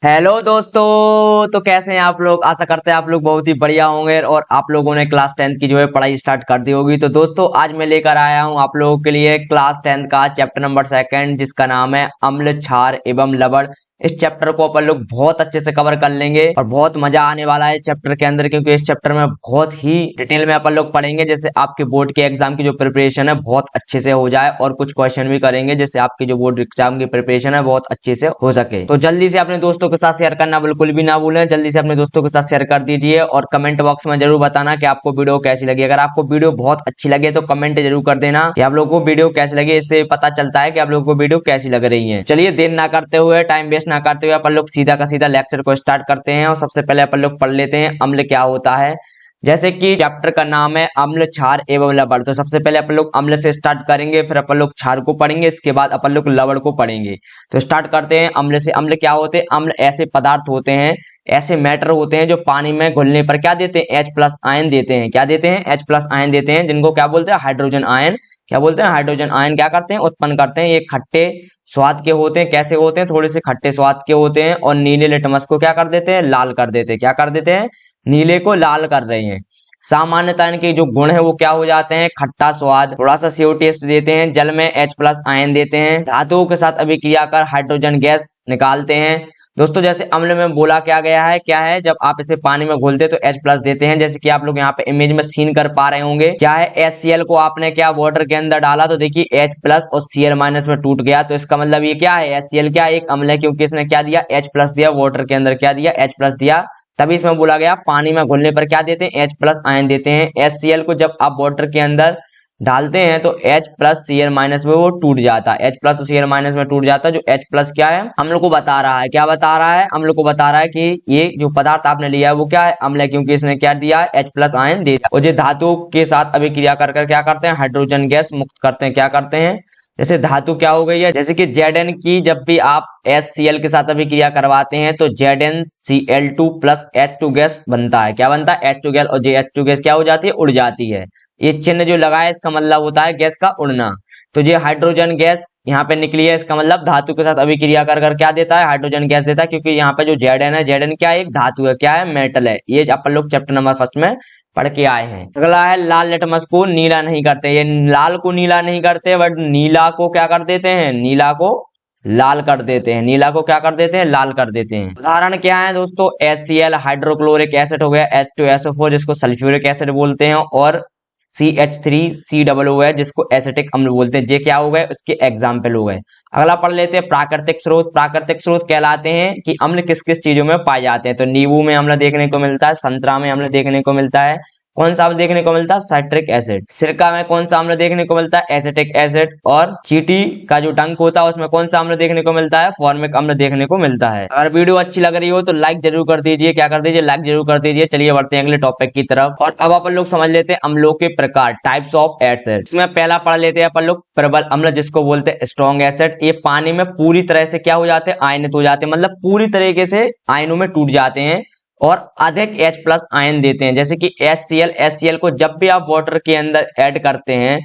Hello दोस्तों। तो कैसे हैं आप लोग। आशा करते हैं आप लोग बहुत ही बढ़िया होंगे और आप लोगों ने क्लास 10th की जो है पढ़ाई स्टार्ट कर दी होगी। तो दोस्तों आज मैं लेकर आया हूं आप लोगों के लिए क्लास 10th का चैप्टर नंबर 2 जिसका नाम है अम्ल क्षार एवं लवण। इस चैप्टर को अपन लोग बहुत अच्छे से कवर कर लेंगे और बहुत मजा आने वाला है इस चैप्टर के अंदर, क्योंकि इस चैप्टर में बहुत ही डिटेल में अपन लोग पढ़ेंगे जैसे आपके बोर्ड के एग्जाम की जो प्रिपरेशन है बहुत अच्छे से हो जाए, और कुछ क्वेश्चन भी करेंगे जैसे आपकी जो बोर्ड एग्जाम की प्रिपरेशन है बहुत अच्छे से हो सके। तो जल्दी से अपने दोस्तों के साथ शेयर करना बिल्कुल भी ना भूलें, जल्दी से अपने दोस्तों के साथ शेयर कर दीजिए और कमेंट बॉक्स में जरूर बताना कि आपको वीडियो कैसी लगी। अगर आपको वीडियो बहुत अच्छी लगे तो कमेंट जरूर कर देना कि आप लोगों को वीडियो कैसी लगी, इससे पता चलता है कि आप लोगों को वीडियो कैसी लग रही है। चलिए देर ना करते हुए, टाइम वेस्ट ना करते हुए अपन लोग सीधा का सीधा लेक्चर को स्टार्ट करते हैं। और सबसे पहले अपन लोग पढ़ लेते हैं अम्ल क्या होता है। जैसे कि चैप्टर का नाम है अम्ल क्षार एवं लवण, तो सबसे पहले अपन लोग अम्ल से स्टार्ट करेंगे, फिर अपन लोग क्षार को पढ़ेंगे, इसके बाद अपन लोग लवण को पढ़ेंगे। तो स्टार्ट करते हैं अम्ल से। अम्ल क्या होते हैं? अम्ल ऐसे पदार्थ होते हैं, ऐसे मैटर होते हैं जो पानी में घुलने पर क्या देते हैं? H+ आयन देते हैं। क्या देते हैं? H+ आयन देते हैं, जिनको क्या बोलते हैं? Hydrogen ion. क्या बोलते हैं? हाइड्रोजन आयन क्या करते हैं? उत्पन्न करते हैं। ये खट्टे स्वाद के होते हैं। कैसे होते हैं? थोड़े से खट्टे स्वाद के होते हैं और नीले लिटमस को क्या कर देते हैं? लाल कर देते हैं। क्या कर देते हैं? नीले को लाल कर रहे हैं। सामान्यतः इनके जो गुण है वो क्या हो जाते हैं? खट्टा स्वाद, थोड़ा सा CO टेस्ट देते हैं, जल में H+ आयन देते हैं, धातुओं के साथ अभिक्रिया कर हाइड्रोजन गैस निकालते हैं। दोस्तों जैसे अम्ल में बोला क्या गया है, क्या है? जब आप इसे पानी में घोलते तो H+ देते हैं, जैसे कि आप लोग यहाँ पे इमेज में सीन कर पा रहे होंगे। क्या है? HCl को आपने क्या वाटर के अंदर डाला तो देखिए H+ और Cl- में टूट गया। तो इसका मतलब ये क्या है? HCl क्या एक अम्ल है, क्योंकि इसने क्या दिया? H+ दिया, वाटर के अंदर क्या दिया? H+ दिया। तभी इसमें बोला गया पानी में घुलने पर क्या देते हैं? H+ आयन देते हैं। HCl को जब आप वाटर के अंदर डालते हैं तो H+Cl- में वो टूट जाता है। H+ और Cl- में टूट जाता है। जो H+ क्या है? हम लोग को बता रहा है, क्या बता रहा है? हम लोग को बता रहा है कि ये जो पदार्थ आपने लिया है वो क्या है? अम्ल है, क्योंकि इसने क्या दिया है? H+ आयन दे दिया। और ये धातु के साथ अभिक्रिया कर कर क्या करते हैं? हाइड्रोजन गैस मुक्त करते हैं। क्या करते हैं? जैसे धातु क्या हो गई है, जैसे कि Zn की जब भी आप HCl के साथ अभिक्रिया करवाते हैं तो ZnCl2+H2 गैस बनता है। क्या बनता है? H2 gas. और JH2 गैस क्या हो जाती है? उड़ जाती है। ये चिन्ह जो लगा है इसका मतलब होता है गैस का उड़ना। तो ये हाइड्रोजन गैस यहाँ पे निकली है, इसका मतलब धातु के साथ अभिक्रिया कर कर क्या देता है? हाइड्रोजन गैस देता है, क्योंकि यहाँ पे जो Zn है, Zn क्या है? एक धातु है। क्या है? मेटल है। ये अपन लोग चैप्टर नंबर 1 में पढ़ के आए हैं। अगला है लाल लिटमस को नीला नहीं करते। ये लाल को नीला नहीं करते, बट नीला को क्या कर देते हैं? नीला को लाल कर देते हैं। नीला को क्या कर देते हैं? लाल कर देते हैं। उदाहरण क्या है दोस्तों? HCl हाइड्रोक्लोरिक एसिड हो गया, H2SO4 जिसको सल्फ्यूरिक एसिड बोलते हैं, और CH3COO है जिसको एसिटिक अम्ल बोलते हैं। ये क्या हो गए? उसके एग्जाम्पल हो गए। अगला पढ़ लेते हैं प्राकृतिक स्रोत। प्राकृतिक स्रोत कहलाते हैं कि अम्ल किस किस चीजों में पाए जाते हैं। तो नींबू में अम्ल देखने को मिलता है, संतरा में अम्ल देखने को मिलता है। कौन सा अम्ल देखने को मिलता है? Citric acid. सिरका में कौन सा अम्ल देखने को मिलता है? Acetic acid. और चींटी का जो डंक होता है उसमें कौन सा अम्ल देखने को मिलता है? फॉर्मिक अम्ल देखने को मिलता है। अगर वीडियो अच्छी लग रही हो तो लाइक जरूर कर दीजिए। क्या कर दीजिए? लाइक जरूर कर दीजिए। चलिए बढ़ते हैं अगले टॉपिक की तरफ। और अब अपन लोग समझ लेते हैं अम्लों के प्रकार, टाइप्स ऑफ एसिड। इसमें पहला पढ़ लेते हैं अपन लोग प्रबल अम्ल, जिसको बोलते हैं स्ट्रॉन्ग एसिड। ये पानी में पूरी तरह से क्या हो जाते हैं? आयनित हो जाते हैं, मतलब पूरी तरीके से आयनों में टूट जाते हैं और अधिक H+ आयन देते हैं। जैसे कि HCl को जब भी आप वाटर के अंदर ऐड करते हैं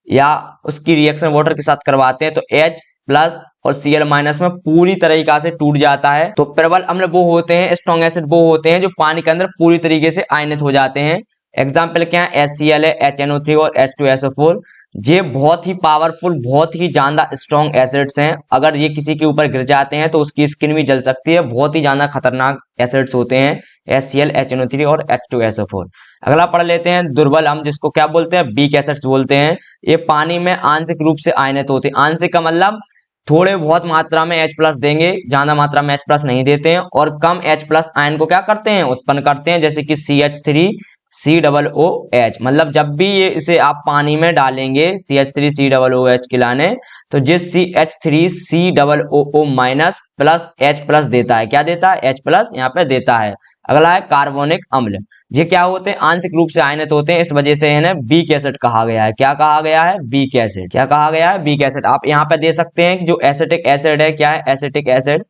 या उसकी रिएक्शन वाटर के साथ करवाते हैं तो H+ और Cl- में पूरी तरीका से टूट जाता है। तो प्रबल अम्ल वो होते हैं, स्ट्रॉन्ग एसिड वो होते हैं जो पानी के अंदर पूरी तरीके से आयनित हो जाते हैं। एग्जाम्पल क्या है? HCl है, HNO3 और H2SO4। ये बहुत ही पावरफुल, बहुत ही ज्यादा स्ट्रॉन्ग एसिड्स हैं। अगर ये किसी के ऊपर गिर जाते हैं तो उसकी स्किन भी जल सकती है। बहुत ही ज्यादा खतरनाक एसिड्स होते हैं HCl, HNO3 और H2SO4। अगला पढ़ लेते हैं दुर्बल अम्ल, जिसको क्या बोलते हैं? वीक एसिड्स बोलते हैं। ये पानी में आंशिक रूप से आयनित होते हैं। आंशिक का मतलब थोड़े बहुत मात्रा में H+ देंगे, ज्यादा मात्रा में H+ नहीं देते हैं, और कम H+ आयन को क्या करते हैं? उत्पन्न करते हैं। जैसे कि CH3COOH, मतलब जब भी ये इसे आप पानी में डालेंगे CH3COOH खिलाने तो जिस CH3COO- प्लस H+ देता है। क्या देता है? H+ यहाँ पे देता है। अगला है कार्बोनिक अम्ल। ये क्या होते हैं? आंशिक रूप से आयनित होते हैं, इस वजह से इन्हें वीक एसिड कहा गया है। क्या कहा गया है? Weak acid. क्या कहा गया है? Weak acid. आप यहाँ पे दे सकते हैं कि जो एसिटिक एसिड है, क्या है? Acetic acid.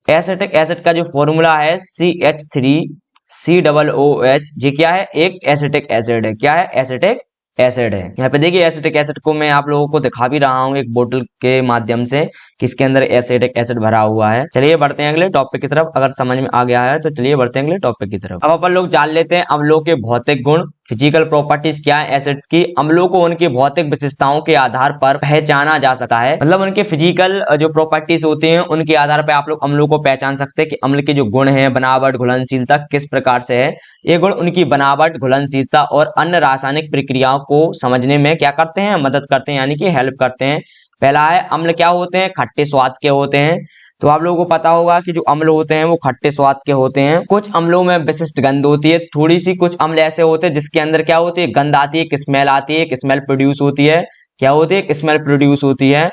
एसिटिक एसिड का जो फॉर्मूला है CH3COOH, ये क्या है? एक एसिटिक एसिड है। क्या है? एसिटिक एसिड है। यहाँ पे देखिए एसिटिक एसिड को मैं आप लोगों को दिखा भी रहा हूँ एक बोतल के माध्यम से कि इसके अंदर एसिटिक एसिड भरा हुआ है। चलिए बढ़ते हैं अगले टॉपिक की तरफ। अगर समझ में आ गया है तो चलिए बढ़ते हैं अगले टॉपिक की तरफ। अब अपन लोग जान लेते हैं अम्लों के भौतिक गुण, फिजिकल प्रॉपर्टीज क्या है एसिड्स की। अम्लों को उनकी भौतिक विशेषताओं के आधार पर पहचाना जा सकता है, मतलब उनके फिजिकल जो प्रॉपर्टीज होती हैं उनके आधार पर आप लोग अम्लों को पहचान सकते हैं कि अम्ल के जो गुण है, बनावट, घुलनशीलता किस प्रकार से है। ये गुण उनकी बनावट, घुलनशीलता और अन्य रासायनिक प्रक्रियाओं को समझने में क्या करते हैं, मदद करते हैं, यानी कि हेल्प करते हैं। पहला है अम्ल क्या होते हैं, खट्टे स्वाद के होते हैं। तो आप लोगों को पता होगा कि जो अम्ल होते हैं वो खट्टे स्वाद के होते हैं। कुछ अम्लों में विशिष्ट गंध होती है थोड़ी सी। कुछ अम्ल ऐसे होते हैं जिसके अंदर क्या होती है, गंध आती है, एक स्मेल आती है, एक स्मेल प्रोड्यूस होती है। क्या होती है, एक स्मेल प्रोड्यूस होती है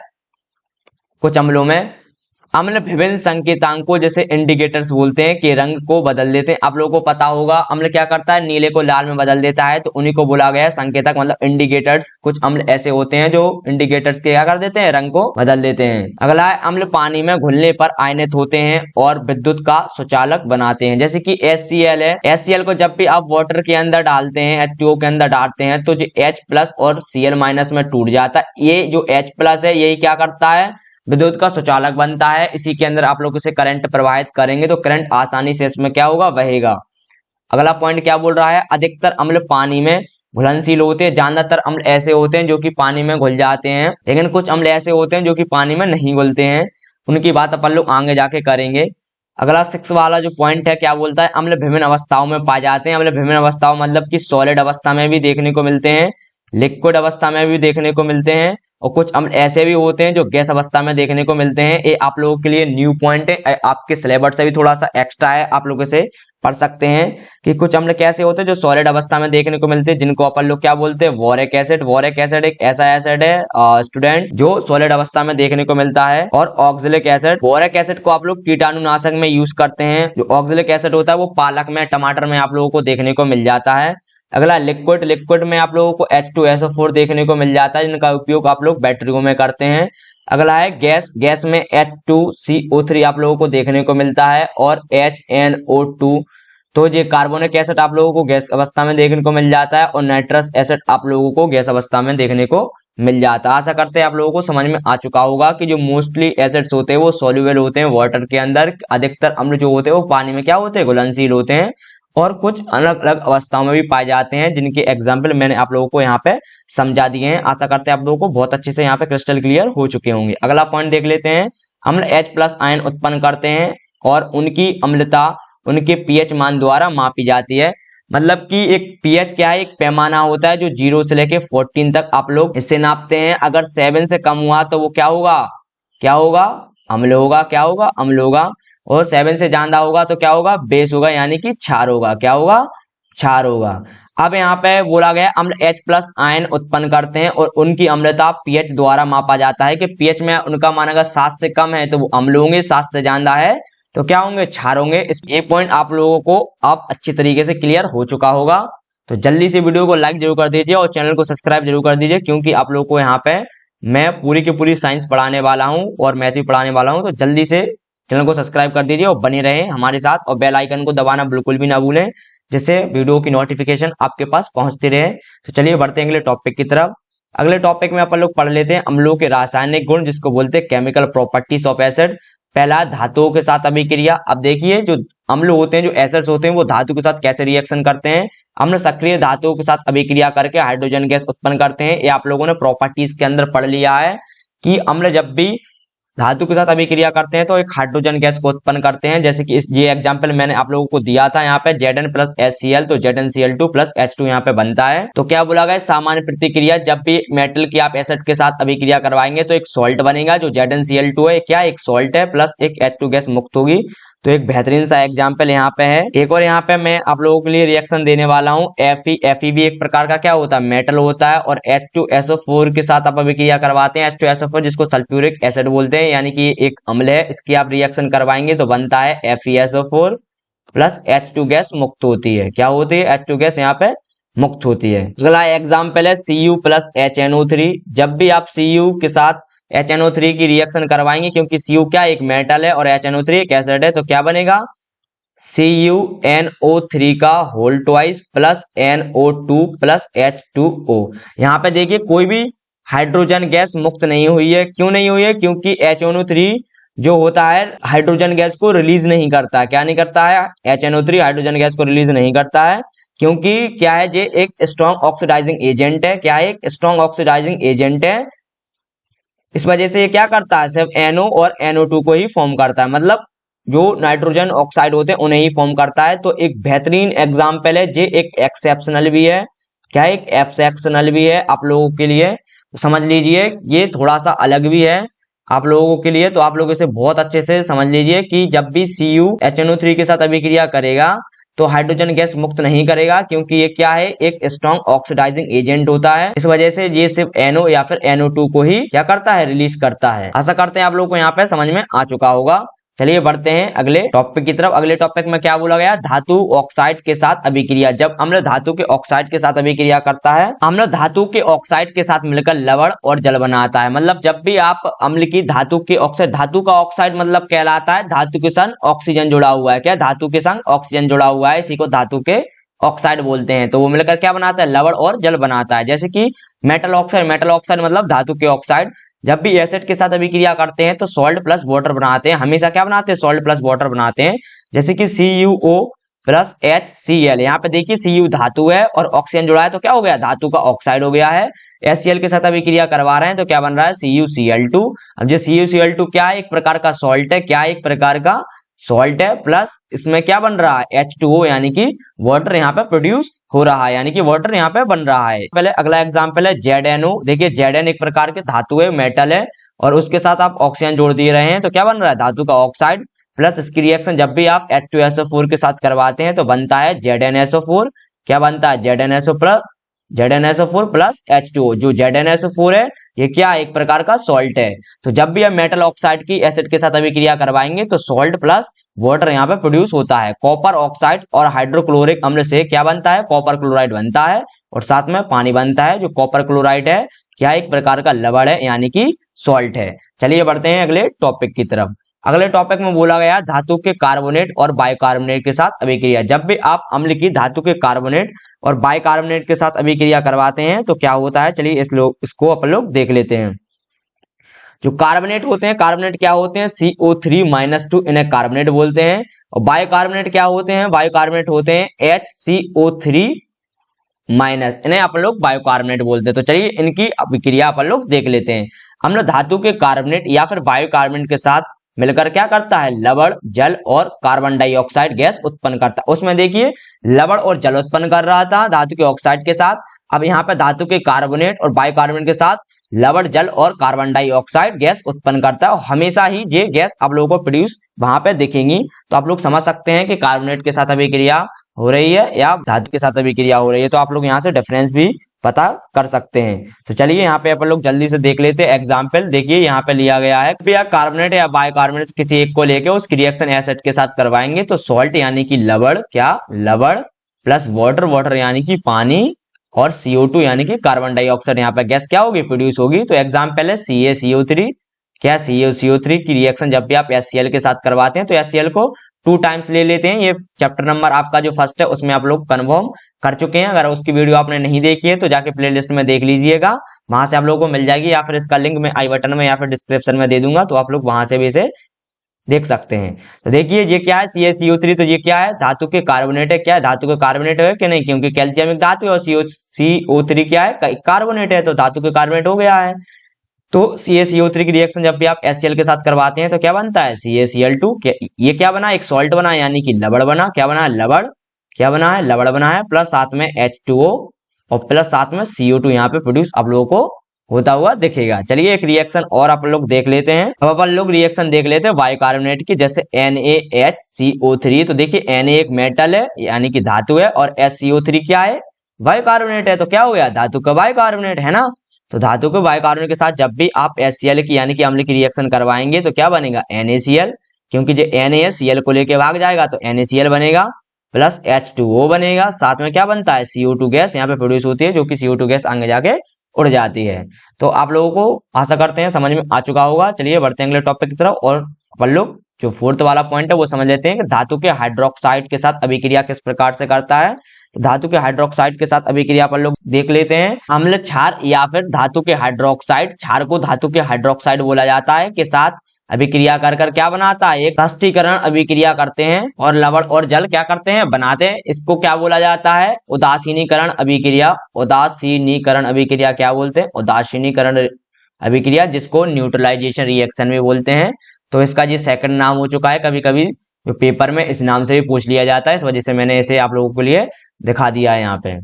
कुछ अम्लों में। अम्ल विभिन्न संकेतांकों जैसे इंडिकेटर्स बोलते हैं कि रंग को बदल देते हैं। आप लोगों को पता होगा अम्ल क्या करता है, नीले को लाल में बदल देता है, तो उन्हीं को बोला गया है संकेतक, मतलब इंडिकेटर्स। कुछ अम्ल ऐसे होते हैं जो इंडिकेटर्स के क्या कर देते हैं, रंग को बदल देते हैं। अगला है अम्ल पानी में घुलने पर आयनित होते हैं और विद्युत का सुचालक बनाते हैं। जैसे कि HCl है, HCl को जब भी आप वाटर के अंदर डालते हैं, H2O के अंदर डालते हैं, तो जो H प्लस और Cl माइनस में टूट जाता है। ये जो H प्लस है यही क्या करता है, विद्युत का सुचालक बनता है। इसी के अंदर आप लोग इसे करंट प्रवाहित करेंगे तो करंट आसानी से इसमें क्या होगा, बहेगा। अगला पॉइंट क्या बोल रहा है, अधिकतर अम्ल पानी में घुलनशील होते हैं। ज्यादातर अम्ल ऐसे होते हैं जो कि पानी में घुल जाते हैं, लेकिन कुछ अम्ल ऐसे होते हैं जो कि पानी में नहीं घुलते हैं। उनकी बात अपन लोग आगे जाके करेंगे। अगला 6 वाला जो पॉइंट है क्या बोलता है, अम्ल विभिन्न अवस्थाओं में पाए जाते हैं। अम्ल विभिन्न अवस्थाओं मतलब कि सॉलिड अवस्था में भी देखने को मिलते हैं, लिक्विड अवस्था में भी देखने को मिलते हैं, और कुछ अम्ल ऐसे भी होते हैं जो गैस अवस्था में देखने को मिलते हैं। ये आप लोगों के लिए न्यू पॉइंट है, आपके सिलेबस से भी थोड़ा सा एक्स्ट्रा है, आप लोग इसे पढ़ सकते हैं कि कुछ अम्ल कैसे होते हैं जो सॉलिड अवस्था में देखने को मिलते हैं, जिनको अपन लोग क्या बोलते हैं, बोरिक एसिड। बोरिक एसिड एक ऐसा एसिड है स्टूडेंट जो सॉलिड अवस्था में देखने को मिलता है। और ऑक्जेलिक एसिड, बोरिक एसिड को आप लोग कीटाणुनाशक में यूज करते हैं। जो ऑक्जेलिक एसिड होता है वो पालक में, टमाटर में आप लोगों को देखने को मिल जाता है। अगला लिक्विड, लिक्विड में आप लोगों को H2SO4 देखने को मिल जाता है, जिनका उपयोग आप लोग बैटरियों में करते हैं। अगला है गैस, गैस में H2CO3 आप लोगों को देखने को मिलता है और HNO2। तो ये कार्बोनिक एसिड आप लोगों को गैस अवस्था में देखने को मिल जाता है और नाइट्रस एसिड आप लोगों को गैस अवस्था में देखने को मिल जाता है। आशा करते हैं आप लोगों को समझ में आ चुका होगा कि जो मोस्टली एसिड्स होते हैं वो सॉल्युबल होते हैं वाटर के अंदर। अधिकतर अम्ल जो होते हैं वो पानी में क्या होते हैं, घुलनशील होते हैं, और कुछ अलग अलग अवस्थाओं में भी पाए जाते हैं, जिनके एग्जाम्पल मैंने आप लोगों को यहाँ पे समझा दिए हैं। आशा करते हैं आप लोगों को बहुत अच्छे से यहाँ पे क्रिस्टल क्लियर हो चुके होंगे। अगला पॉइंट देख लेते हैं। अम्ल H प्लस आयन उत्पन्न करते हैं और उनकी अम्लता उनके pH मान द्वारा मापी जाती है। मतलब कि एक pH क्या है, एक पैमाना होता है जो 0 से लेके 14 तक आप लोग इससे नापते हैं। अगर 7 से कम हुआ तो वो क्या होगा, क्या होगा, अम्ल होगा। क्या होगा, अम्ल होगा। और 7 से ज्यादा होगा तो क्या होगा, बेस होगा, यानी कि क्षार होगा। क्या होगा, क्षार होगा। अब यहाँ पे बोला गया अम्ल H प्लस आयन उत्पन्न करते हैं और उनकी अम्लता pH द्वारा मापा जाता है कि pH में उनका मान अगर 7 से कम है तो वो अम्ल होंगे, 7 से ज्यादा है तो क्या होंगे, क्षार होंगे। इस एक पॉइंट आप लोगों को अब अच्छी तरीके से क्लियर हो चुका होगा। तो जल्दी से वीडियो को लाइक जरूर कर दीजिए और चैनल को सब्सक्राइब जरूर कर दीजिए, क्योंकि आप लोगों को यहाँ पे मैं पूरी की पूरी साइंस पढ़ाने वाला हूँ और मैथ भी पढ़ाने वाला हूँ। तो जल्दी से चैनल को सब्सक्राइब कर दीजिए और बने रहें हमारे साथ, और बेल आइकन को दबाना बिल्कुल भी ना भूलें, जिससे वीडियो की नोटिफिकेशन आपके पास पहुंचती रहे। तो चलिए बढ़ते हैं अगले टॉपिक की तरफ। अगले टॉपिक में अपन लोग पढ़ लेते हैं अम्लों के रासायनिक गुण, जिसको बोलते हैं केमिकल प्रॉपर्टीज ऑफ एसिड। पहला धातुओं के साथ अभिक्रिया। अब देखिए जो अम्ल होते हैं, जो एसिड्स होते हैं, वो धातु के साथ कैसे रिएक्शन करते हैं। अम्ल सक्रिय धातुओं के साथ अभिक्रिया करके हाइड्रोजन गैस उत्पन्न करते हैं। ये आप लोगों ने प्रॉपर्टीज के अंदर पढ़ लिया है कि अम्ल जब भी धातु के साथ अभिक्रिया करते हैं तो एक हाइड्रोजन गैस को उत्पन्न करते हैं। जैसे कि इस ये एग्जांपल मैंने आप लोगों को दिया था, यहाँ पे Zn प्लस HCl, तो ZnCl2 प्लस H2 यहाँ पे बनता है। तो क्या बोला गया, सामान्य प्रतिक्रिया, जब भी मेटल की आप एसिड के साथ अभिक्रिया करवाएंगे तो एक सॉल्ट बनेगा जो ZnCl2 है, क्या एक सॉल्ट है, प्लस एक H2 गैस मुक्त होगी। तो एक बेहतरीन सा एग्जाम्पल यहाँ पे है। एक और यहाँ पे मैं आप लोगों के लिए रिएक्शन देने वाला हूँ Fe भी एक प्रकार का क्या होता है, मेटल होता है, और H2SO4 के साथ आप अभिक्रिया करवाते हैं। H2SO4 जिसको सल्फ्यूरिक एसिड बोलते हैं, यानी कि एक अम्ल है, इसकी आप रिएक्शन करवाएंगे तो बनता है FeSO4 प्लस H2 गैस मुक्त होती है। क्या होती है, H2 गैस यहाँ पे मुक्त होती है। अगला एग्जाम्पल है Cu प्लस HNO3। जब भी आप Cu के साथ HNO3 की रिएक्शन करवाएंगे, क्योंकि Cu क्या एक मेटल है और HNO3 एक एसिड है, तो क्या बनेगा, CuNO3 का whole twice plus NO2 plus H2O। यहाँ पे देखिए कोई भी हाइड्रोजन गैस मुक्त नहीं हुई है। क्यों नहीं हुई है? क्योंकि HNO3 जो होता है हाइड्रोजन गैस को रिलीज नहीं करता है। क्या नहीं करता है? HNO3 हाइड्रोजन गैस को रिलीज नहीं करता है, क्योंकि क्या है, ये एक स्ट्रॉन्ग ऑक्सीडाइजिंग एजेंट है। क्या है? एक स्ट्रॉन्ग ऑक्सीडाइजिंग एजेंट है। इस वजह से ये क्या करता है, सिर्फ NO और NO2 को ही फॉर्म करता है, मतलब जो नाइट्रोजन ऑक्साइड होते हैं उन्हें ही फॉर्म करता है। तो एक बेहतरीन एग्जाम्पल है, ये एक एक्सेप्शनल भी है। क्या है? एक एक्सेप्शनल भी है आप लोगों के लिए, तो समझ लीजिए ये थोड़ा सा अलग भी है आप लोगों के लिए। तो आप लोग इसे बहुत अच्छे से समझ लीजिए कि जब भी CuHNO3 के साथ अभिक्रिया करेगा तो हाइड्रोजन गैस मुक्त नहीं करेगा, क्योंकि ये क्या है, एक स्ट्रॉन्ग ऑक्सीडाइजिंग एजेंट होता है। इस वजह से ये सिर्फ NO या फिर NO2 को ही क्या करता है, रिलीज करता है। आशा करते हैं आप लोगों को यहाँ पे समझ में आ चुका होगा। चलिए बढ़ते हैं अगले टॉपिक की तरफ। अगले टॉपिक में क्या बोला गया, धातु ऑक्साइड के साथ अभिक्रिया। जब अम्ल धातु के ऑक्साइड के साथ अभिक्रिया करता है, अम्ल धातु के ऑक्साइड के साथ मिलकर लवण और जल बनाता है। मतलब जब भी आप अम्ल की धातु के ऑक्साइड, धातु का ऑक्साइड मतलब कहलाता है धातु के संग ऑक्सीजन जुड़ा हुआ है। क्या? धातु के संग ऑक्सीजन जुड़ा हुआ है, इसी को धातु के ऑक्साइड बोलते हैं। तो वो मिलकर क्या बनाता है, लवण और जल बनाता है। जैसे कि मेटल ऑक्साइड, मेटल ऑक्साइड मतलब धातु के ऑक्साइड। जब भी एसिड के साथ अभिक्रिया करते हैं तो सॉल्ट प्लस वाटर बनाते हैं। हमेशा क्या बनाते हैं, सॉल्ट प्लस वाटर बनाते हैं। जैसे कि CuO प्लस HCl। यहाँ पे देखिए Cu धातु है और ऑक्सीजन जुड़ा है, तो क्या हो गया, धातु का ऑक्साइड हो गया है। HCl के साथ अभिक्रिया करवा रहे हैं तो क्या बन रहा है, CuCl2। अब जो CuCl2 क्या है, एक प्रकार का सॉल्ट है। क्या है? एक प्रकार का सॉल्ट है, प्लस इसमें क्या बन रहा है, H2O, यानी कि वाटर यहाँ पे प्रोड्यूस हो रहा है, यानी कि वाटर यहाँ पे बन रहा है। पहले अगला एग्जांपल है ZNO। देखिए ZN एक प्रकार के धातु है, मेटल है, और उसके साथ आप ऑक्सीजन जोड़ दे रहे हैं तो क्या बन रहा है, धातु का ऑक्साइड। प्लस इसकी रिएक्शन जब भी आप H2SO4 के साथ करवाते हैं तो बनता है ZnSO4। क्या बनता है, ZnSO4 प्लस H2O। जो ZnSO4 है ये क्या, एक प्रकार का सॉल्ट है। तो जब भी हम मेटल ऑक्साइड की एसिड के साथ अभिक्रिया करवाएंगे तो सॉल्ट प्लस वाटर यहाँ पे प्रोड्यूस होता है। कॉपर ऑक्साइड और हाइड्रोक्लोरिक अम्ल से क्या बनता है, कॉपर क्लोराइड बनता है, और साथ में पानी बनता है। जो कॉपर क्लोराइड है क्या, एक प्रकार का लवण है, यानी कि सॉल्ट है। चलिए बढ़ते हैं अगले टॉपिक की तरफ। अगले टॉपिक में बोला गया धातु के कार्बोनेट और बाइकार्बोनेट के साथ अभिक्रिया। जब भी आप अम्ल की धातु के कार्बोनेट और बाइकार्बोनेट के साथ अभिक्रिया करवाते हैं तो क्या होता है, चलिए इसको अपन लोग देख लेते हैं। जो कार्बोनेट होते हैं, कार्बोनेट क्या होते हैं, CO3-2, इन्हें कार्बोनेट बोलते हैं। और बाइकार्बोनेट क्या होते हैं, बाइकार्बोनेट होते हैं HCO3-, इन्हें अपन लोग बायोकार्बोनेट बोलते हैं। तो चलिए इनकी अभिक्रिया अपन लोग देख लेते हैं। अम्ल धातु के कार्बोनेट या फिर बायोकार्बोनेट के साथ मिलकर क्या करता है, लवण, जल और कार्बन डाइऑक्साइड गैस उत्पन्न करता है। उसमें देखिए लवण और जल उत्पन्न कर रहा था धातु के ऑक्साइड के साथ। अब यहाँ पे धातु के कार्बोनेट और बाइकार्बोनेट के साथ लवण, जल और कार्बन डाइऑक्साइड गैस उत्पन्न करता है। और हमेशा ही ये गैस आप लोगों को प्रोड्यूस वहां पे दिखेंगी। तो आप लोग समझ सकते हैं कि कार्बोनेट के साथ अभिक्रिया हो रही है या धातु के साथ अभिक्रिया हो रही है। तो आप लोग यहाँ से डिफरेंस भी पता कर सकते हैं। तो चलिए यहाँ पे अपन लोग जल्दी से देख लेते हैं एग्जाम्पल। देखिए यहाँ पे लिया गया है या कार्बोनेट या बाइकार्बोनेट किसी एक को लेके उसकी रिएक्शन एसिड के साथ करवाएंगे तो सॉल्ट यानी कि लवण, क्या लवण, प्लस वाटर, वाटर यानी कि पानी, और CO2 यानी कि कार्बन डाइऑक्साइड यहाँ पे गैस क्या होगी, प्रोड्यूस होगी। तो एग्जाम्पल है CaCO3। क्या, CaCO3 की रिएक्शन जब भी आप HCl के साथ करवाते हैं तो HCl को 2 टाइम्स ले लेते हैं। ये चैप्टर नंबर आपका जो फर्स्ट है उसमें आप लोग कन्फर्म कर चुके हैं। अगर उसकी वीडियो आपने नहीं देखी है तो जाके प्लेलिस्ट में देख लीजिएगा, वहां से आप लोगों को मिल जाएगी, या फिर इसका लिंक मैं आई बटन में या फिर डिस्क्रिप्शन में दे दूंगा, तो आप लोग वहां से भी इसे देख सकते हैं। तो देखिए ये क्या है, CaCO3, तो ये क्या है, धातु के कार्बोनेट है। क्या है, धातु के कार्बोनेट है कि नहीं, क्योंकि कैल्शियम एक धातु है और CO3 क्या है, कार्बोनेट है, तो धातु के कार्बोनेट हो गया है। तो CaCO3 की रिएक्शन जब भी आप HCl के साथ करवाते हैं तो क्या बनता है, CaCl2। ये क्या बना, एक सॉल्ट बना, यानी कि लवण बना। क्या बना है, लवण, क्या बना है, लवण बना है, प्लस साथ में H2O और प्लस साथ में CO2 यहाँ पे प्रोड्यूस आप लोगों को होता हुआ दिखेगा। चलिए एक रिएक्शन और अपन लोग देख लेते हैं। अब अपन लोग रिएक्शन देख लेते हैं बाइकार्बोनेट की, जैसे NaHCO3। तो देखिए Na एक मेटल है यानी कि धातु है, और HCO3 क्या है, बाइकार्बोनेट है। तो क्या हो गया, धातु का बाइकार्बोनेट है ना। तो धातु के बाइकार्बोनेट के साथ जब भी आप HCl की यानी कि अम्ल की रिएक्शन करवाएंगे तो क्या बनेगा, NaCl, क्योंकि जो Na है Cl को लेके भाग जाएगा तो NaCl बनेगा, प्लस H2O बनेगा। साथ में क्या बनता है, CO2 गैस यहाँ पे प्रोड्यूस होती है, जो कि CO2 गैस आगे जाके उड़ जाती है। तो आप लोगों को आशा करते हैं समझ में आ चुका होगा। चलिए बढ़ते हैं अगले टॉपिक की तरफ और अपन लोग जो फोर्थ वाला पॉइंट है वो समझ लेते हैं कि धातु के हाइड्रोक्साइड के साथ अभिक्रिया किस प्रकार से करता है। तो धातु के हाइड्रोक्साइड के साथ अभिक्रिया अपन लोग देख लेते हैं। अम्ल क्षार या फिर धातु के हाइड्रोक्साइड, क्षार को धातु के हाइड्रोक्साइड बोला जाता है, के साथ अभिक्रिया कर कर क्या बनाता है, एक कष्टीकरण अभिक्रिया करते हैं और लवण और जल क्या करते हैं, बनाते हैं। इसको क्या बोला जाता है, उदासीनीकरण अभिक्रिया। उदासीनीकरण अभिक्रिया क्या बोलते हैं, उदासीनीकरण अभिक्रिया, जिसको न्यूट्रलाइजेशन रिएक्शन भी बोलते हैं। तो इसका जी सेकंड नाम हो चुका है, कभी कभी जो पेपर में इस नाम से भी पूछ लिया जाता है, इस वजह से मैंने इसे आप लोगों के लिए दिखा दिया है यहाँ पे।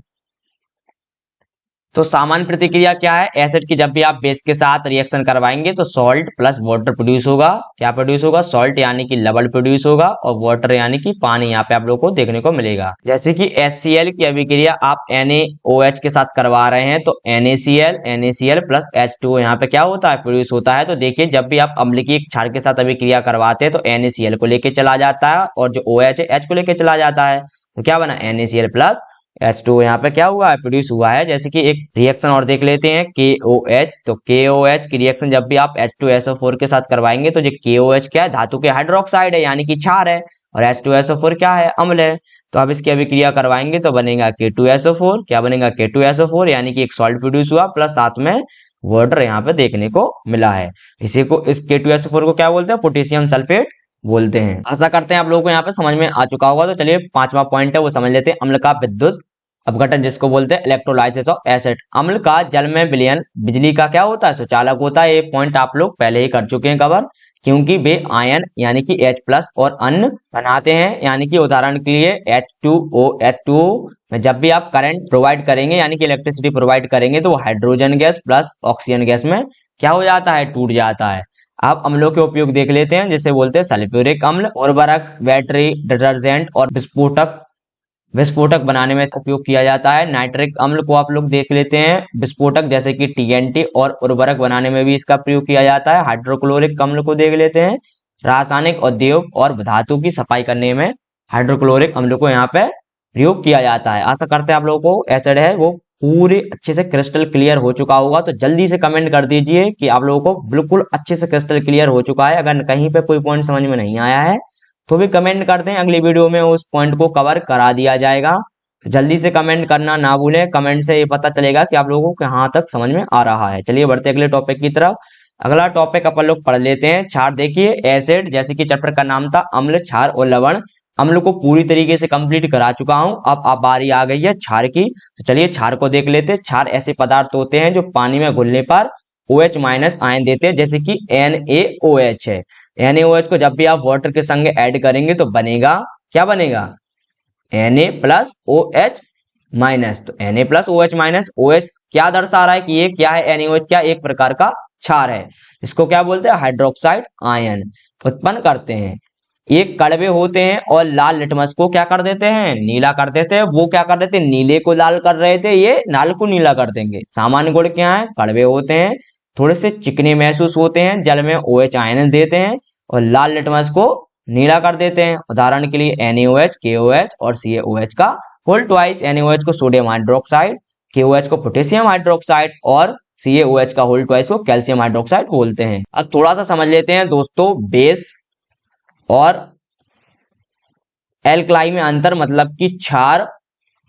तो सामान्य प्रतिक्रिया क्या है, एसिड की जब भी आप बेस के साथ रिएक्शन करवाएंगे तो सॉल्ट प्लस वाटर प्रोड्यूस होगा। क्या प्रोड्यूस होगा, सॉल्ट यानी कि लवण प्रोड्यूस होगा और वाटर यानी कि पानी यहाँ पे आप लोगों को देखने को मिलेगा। जैसे कि HCl की अभिक्रिया आप NaOH के साथ करवा रहे हैं तो NaCl प्लस H2O यहाँ पे क्या होता है, प्रोड्यूस होता है। तो देखिए जब भी आप अम्ल की एक क्षार के साथ अभिक्रिया करवाते हैं तो NaCl को लेके चला जाता है और जो OH है H को लेके चला जाता है। तो क्या बना, NaCl प्लस H2O यहाँ पे क्या हुआ है, प्रोड्यूस हुआ है। जैसे कि एक रिएक्शन और देख लेते हैं, KOH। तो KOH की रिएक्शन जब भी आप H2SO4 के साथ करवाएंगे तो जो KOH क्या है, धातु के हाइड्रोक्साइड है यानी कि क्षार है, और H2SO4 क्या है, अम्ल है। तो अब इसकी अभिक्रिया करवाएंगे तो बनेगा K2SO4। क्या बनेगा, K2SO4 यानी कि एक सॉल्ट प्रोड्यूस हुआ प्लस साथ में वाटर यहाँ पे देखने को मिला है। इसी को, इस K2SO4 को क्या बोलते हैं, पोटेशियम सल्फेट बोलते हैं। आशा करते हैं आप लोगों को यहाँ पे समझ में आ चुका होगा। तो चलिए पांचवा पॉइंट है वो समझ लेते हैं, अम्ल का विद्युत अपघटन, जिसको बोलते हैं इलेक्ट्रोलाइसिस ऑफ एसिड। अम्ल का जल में विलयन बिजली का क्या होता है, सुचालक होता है। ये पॉइंट आप लोग पहले ही कर चुके हैं कवर, क्योंकि वे आयन यानी कि H+ और अन्य बनाते हैं। यानी कि उदाहरण के लिए H2O में जब भी आप करंट प्रोवाइड करेंगे यानी कि इलेक्ट्रिसिटी प्रोवाइड करेंगे तो वो hydrogen gas plus oxygen gas में क्या हो जाता है, टूट जाता है। आप अम्लों के उपयोग देख लेते हैं, जिसे बोलते हैं सल्फ्यूरिक अम्ल, उर्वरक, बैटरी, डिटर्जेंट और विस्फोटक बनाने में उपयोग किया जाता है। नाइट्रिक अम्ल को आप लोग देख लेते हैं, विस्फोटक जैसे कि TNT और उर्वरक बनाने में भी इसका प्रयोग किया जाता है। हाइड्रोक्लोरिक अम्ल को देख लेते हैं, रासायनिक उद्योग और धातु की सफाई करने में हाइड्रोक्लोरिक अम्ल को यहाँ पे प्रयोग किया जाता है। आशा करते हैं आप लोगों को एसिड है वो पूरे अच्छे से क्रिस्टल क्लियर हो चुका होगा। तो जल्दी से कमेंट कर दीजिए कि आप लोगों को बिल्कुल अच्छे से क्रिस्टल क्लियर हो चुका है। अगर कहीं पे कोई पॉइंट समझ में नहीं आया है तो भी कमेंट कर दें, अगली वीडियो में उस पॉइंट को कवर करा दिया जाएगा। तो जल्दी से कमेंट करना ना भूलें, कमेंट से ये पता चलेगा कि आप लोगों को कहाँ तक समझ में आ रहा है। चलिए बढ़ते अगले टॉपिक की तरफ। अगला टॉपिक अपन लोग पढ़ लेते हैं, क्षार। देखिए एसिड, जैसे कि चैप्टर का नाम था अम्ल, क्षार और लवण। अम्ल को पूरी तरीके से कंप्लीट करा चुका हूं, अब बारी आ गई है क्षार की। तो चलिए क्षार को देख लेते हैं। क्षार ऐसे पदार्थ होते हैं जो पानी में घुलने पर OH- आयन देते हैं, जैसे कि NaOH है। NaOH को जब भी आप वाटर के संग ऐड करेंगे तो बनेगा, क्या बनेगा, Na+OH-। तो Na+OH-, OH क्या दर्शा रहा है कि ये क्या है, NaOH क्या एक प्रकार का क्षार है। इसको क्या बोलते हैं, हाइड्रोक्साइड आयन उत्पन्न करते हैं। एक कड़वे होते हैं और लाल लिटमस को क्या कर देते हैं, नीला कर देते हैं। वो क्या कर देते हैं, नीले को लाल कर रहे थे, ये लाल को नीला कर देंगे। सामान्य गुण क्या है, कड़वे होते हैं, थोड़े से चिकने महसूस होते हैं, जल में OH आयन देते हैं और लाल लिटमस को नीला कर देते हैं। उदाहरण के लिए NaOH, KOH और CaOH का होल ट्वाइस। NaOH को सोडियम हाइड्रोक्साइड, KOH को पोटेशियम हाइड्रोक्साइड और CaOH का होल ट्वाइस को कैल्शियम हाइड्रोक्साइड बोलते हैं। अब थोड़ा सा समझ लेते हैं दोस्तों, बेस और एल्कलाई में अंतर, मतलब कि क्षार